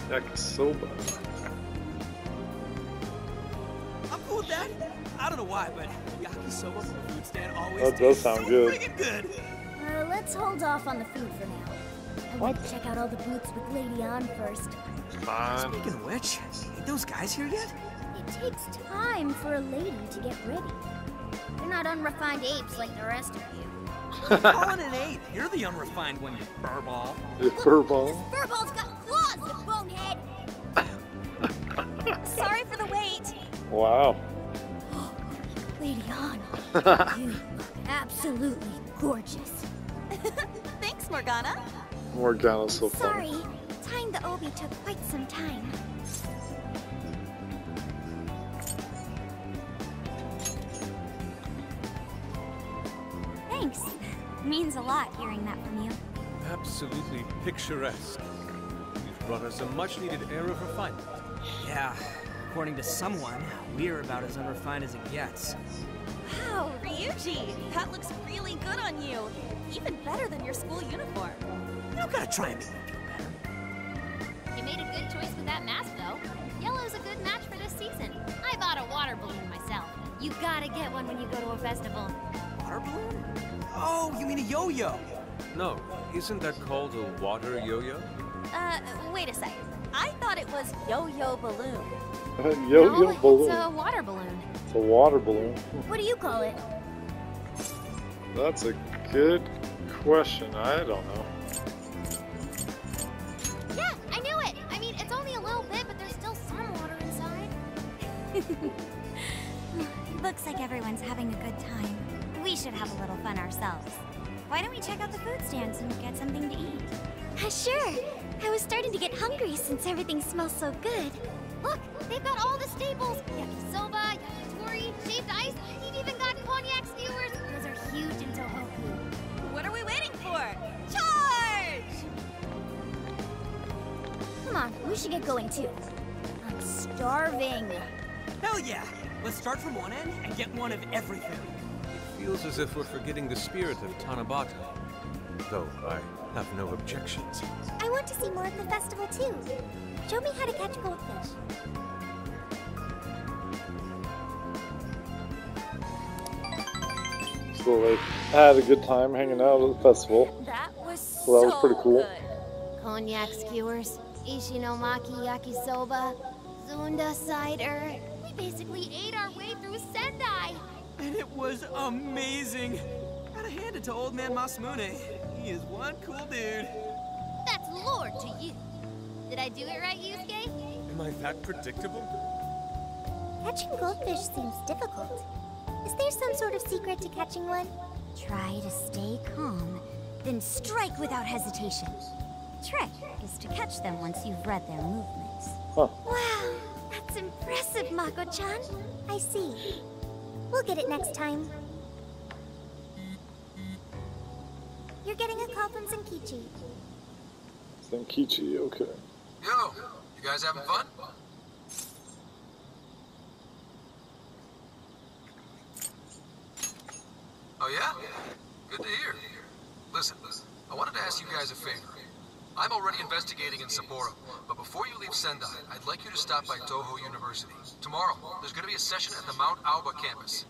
A: Yakisoba.
I: I'm cool with that. I don't know why, but yakisoba from a food stand always
A: That does
I: tastes
A: sound
I: so
A: good.
I: friggin' good.
H: let's hold off on the food for now. I want to check out all the booths with Lady On first.
A: Fine.
I: Speaking of which, ain't those guys here yet?
H: It takes time for a lady to get ready. They're not unrefined apes like the rest of you.
I: Calling an ape. You're the unrefined one, you furball.
A: You furball?
H: This furball's got claws, you bonehead!
M: Sorry for the wait.
A: Wow.
H: Lady On, you look absolutely gorgeous.
M: Thanks, Morgana.
A: Morgana's so funny.
J: Sorry, tying the obi took quite some time.
O: Thanks. Means a lot hearing that from you.
E: Absolutely picturesque. You've brought us a much-needed air of refinement.
I: Yeah, according to someone, we're about as unrefined as it gets.
M: Wow, Ryuji, that looks really good on you. Even better than your school uniform.
I: You don't gotta try and make me feel better.
B: You made a good choice with that mask, though. Yellow's a good match for this season. I bought a water balloon myself. You gotta get one when you go to a festival.
I: Water balloon? Oh, you mean a yo-yo?
E: No, isn't that called a water yo-yo?
M: Wait a second. I thought it was yo-yo balloon.
A: Yo-yo balloon.
B: It's a water balloon.
A: It's a water balloon.
H: What do you call it?
A: That's a good question. I don't know.
B: Yeah, I knew it. I mean, it's only a little bit, but there's still some water inside.
O: Looks like everyone's having a good time. We should have a little fun ourselves. Why don't we check out the food stands and get something to eat?
J: Sure. I was starting to get hungry since everything smells so good.
B: Look, they've got all the staples. Yakisoba, yakitori, shaved ice. They've even got cognac skewers. Those are huge in Tohoku.
M: What are we waiting for? Charge!
H: Come on, we should get going too. I'm starving.
I: Hell yeah! Let's start from one end and get one of everything.
E: Feels as if we're forgetting the spirit of Tanabata. Though I have no objections.
J: I want to see more of the festival too. Show me how to catch goldfish.
A: So they had a good time hanging out at the festival.
M: That was
A: So that was pretty cool.
M: good.
B: Cognac skewers, ishinomaki yakisoba, zunda cider. We basically ate our way through Sendai.
I: And it was amazing. Gotta hand it to old man Masamune. He is one cool dude.
B: That's lore to you. Did I do it right, Yusuke?
E: Am I that predictable?
J: Catching goldfish seems difficult. Is there some sort of secret to catching one?
O: Try to stay calm, then strike without hesitation. Trick is to catch them once you've read their movements.
A: Huh.
J: Wow, that's impressive, Mako-chan. I see. We'll get it next time. You're getting a call from Zenkichi.
A: Zenkichi, okay.
F: Yo, you guys having fun? Oh yeah? Good to hear. Listen, I wanted to ask you guys a favor. I'm already investigating in Sapporo, but before you leave Sendai, I'd like you to stop by Toho University. Tomorrow, there's going to be a session at the Mount Aoba campus.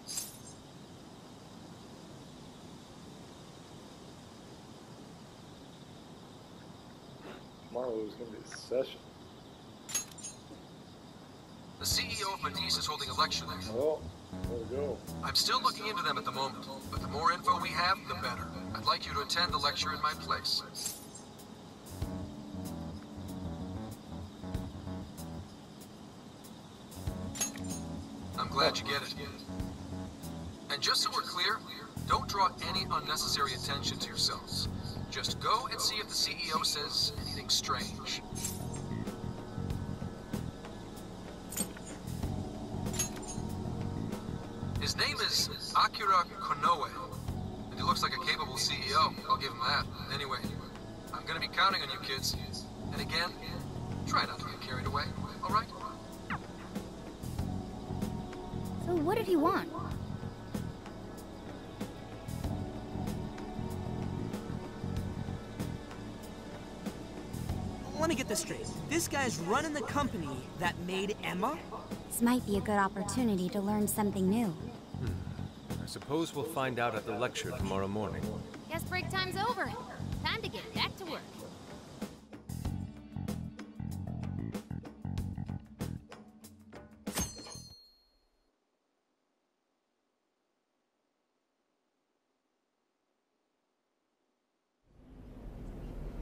A: Tomorrow there's going to be a session.
F: The CEO of Matisse is holding a lecture there.
A: Oh, there we go.
F: I'm still looking into them at the moment, but the more info we have, the better. I'd like you to attend the lecture in my place. I'm glad you get it. And just so we're clear, don't draw any unnecessary attention to yourselves. Just go and see if the CEO says anything strange. His name is Akira Konoe, and he looks like a capable CEO. I'll give him that. Anyway, I'm gonna be counting on you kids. And again, try not to get carried away, all right?
H: So what did he want?
I: Let me get this straight. This guy's running the company that made Emma?
O: This might be a good opportunity to learn something new.
E: I suppose we'll find out at the lecture tomorrow morning.
B: Guess break time's over. Time to get back to work.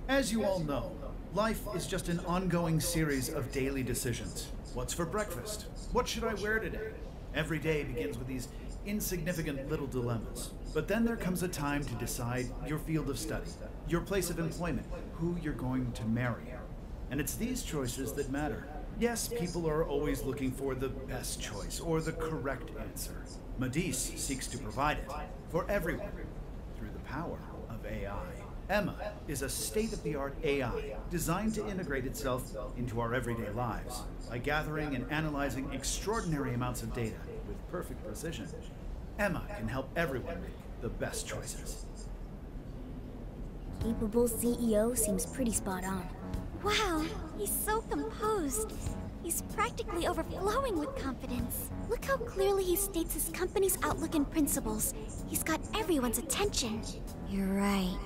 P: As you all know, life is just an ongoing series of daily decisions. What's for breakfast? What should I wear today? Every day begins with these insignificant little dilemmas. But then there comes a time to decide your field of study, your place of employment, who you're going to marry. And it's these choices that matter. Yes, people are always looking for the best choice or the correct answer. Medivh seeks to provide it for everyone through the power of AI. Emma is a state-of-the-art AI designed to integrate itself into our everyday lives by gathering and analyzing extraordinary amounts of data with perfect precision. Emma can help everyone make the best choices.
H: Capable CEO seems pretty spot on.
O: Wow, he's so composed. He's practically overflowing with confidence.
J: Look how clearly he states his company's outlook and principles. He's got everyone's attention.
O: You're right.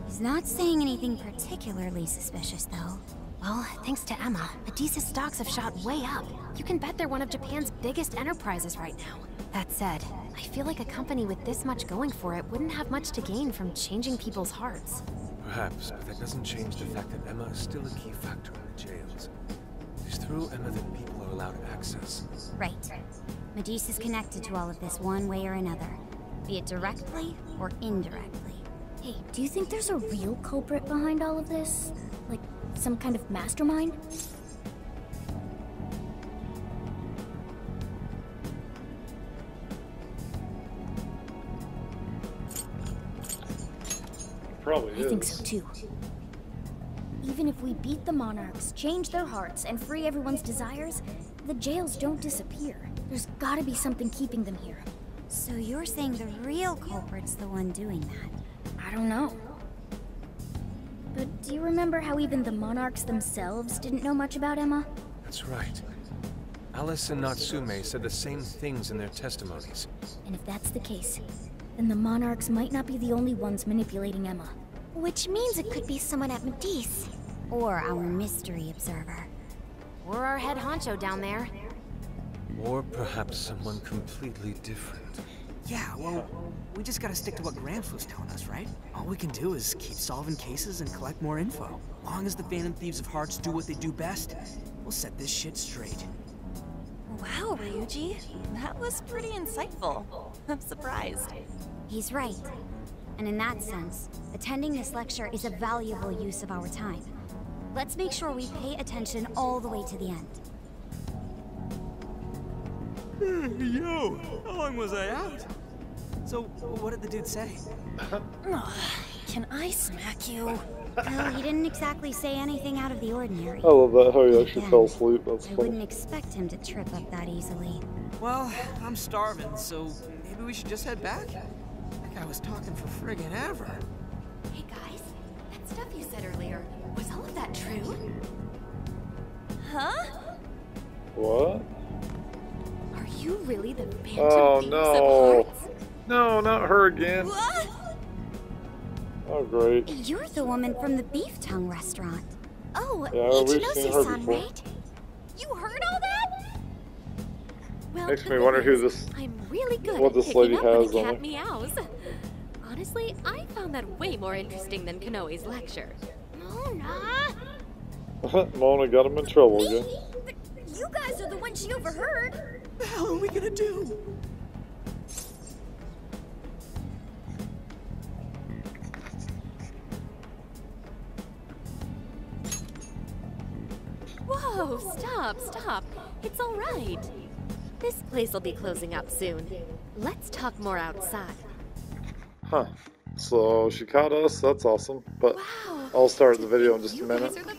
O: He's not saying anything particularly suspicious, though.
B: Well, thanks to Emma, Medivh's stocks have shot way up. You can bet they're one of Japan's biggest enterprises right now. That said, I feel like a company with this much going for it wouldn't have much to gain from changing people's hearts.
E: Perhaps, but that doesn't change the fact that Emma is still a key factor in the jails. It's through Emma that people are allowed access.
O: Right. Medivh is connected to all of this one way or another, be it directly or indirectly.
H: Hey, do you think there's a real culprit behind all of this? Like, some kind of mastermind?
A: Probably is.
H: I think so too. Even if we beat the monarchs, change their hearts, and free everyone's desires, the jails don't disappear. There's gotta be something keeping them here.
O: So you're saying the real culprit's the one doing that?
H: I don't know. But do you remember how even the monarchs themselves didn't know much about Emma?
E: That's right. Alice and Natsume said the same things in their testimonies.
H: And if that's the case, then the monarchs might not be the only ones manipulating Emma.
J: Which means it could be someone at Medivh.
O: Or our mystery observer.
B: Or our head honcho down there.
E: Or perhaps someone completely different.
I: Yeah, well, we just gotta stick to what Gramps was telling us, right? All we can do is keep solving cases and collect more info. Long as the Phantom Thieves of Hearts do what they do best, we'll set this shit straight.
M: Wow, Ryuji. That was pretty insightful. I'm surprised.
O: He's right. And in that sense, attending this lecture is a valuable use of our time. Let's make sure we pay attention all the way to the end.
I: Yo, how long was I out? So, what did the dude say?
M: Can I smack you?
O: Well, he didn't exactly say anything out of the ordinary.
A: I love that, how he actually fell asleep. That's
O: I
A: funny.
O: wouldn't expect him to trip up that easily.
I: Well, I'm starving, so maybe we should just head back? That guy was talking for friggin' ever.
M: Hey guys, that stuff you said earlier, was all of that true? Huh?
A: What?
M: Are you really the Phantom
A: Oh
M: Thieves
A: no.
M: of Hearts?
A: No, not her again.
M: What?
A: Oh great.
O: You're the woman from the Beef Tongue restaurant.
J: Oh,
A: Yeah, we've seen her
J: Ichinose-san,
A: before.
J: right?
M: You heard all that? Well,
A: Makes
M: the
A: me
M: thing
A: wonder who
M: is,
A: this-
M: I'm really good
A: what
M: at
A: this
M: picking
A: lady
M: up when
A: has
M: a
A: on
M: cat
A: her.
M: meows. Honestly, I found that way more interesting than Kanoe's lecture.
J: Mona!
A: Mona got him in trouble again.
H: You guys are the ones she overheard.
I: What the hell are we gonna do?
M: Whoa, stop. It's all right. This place will be closing up soon. Let's talk more outside.
A: Huh. So she caught us. That's awesome. But
M: Wow.
A: I'll start the video in just a
M: You
A: minute.
M: guys are the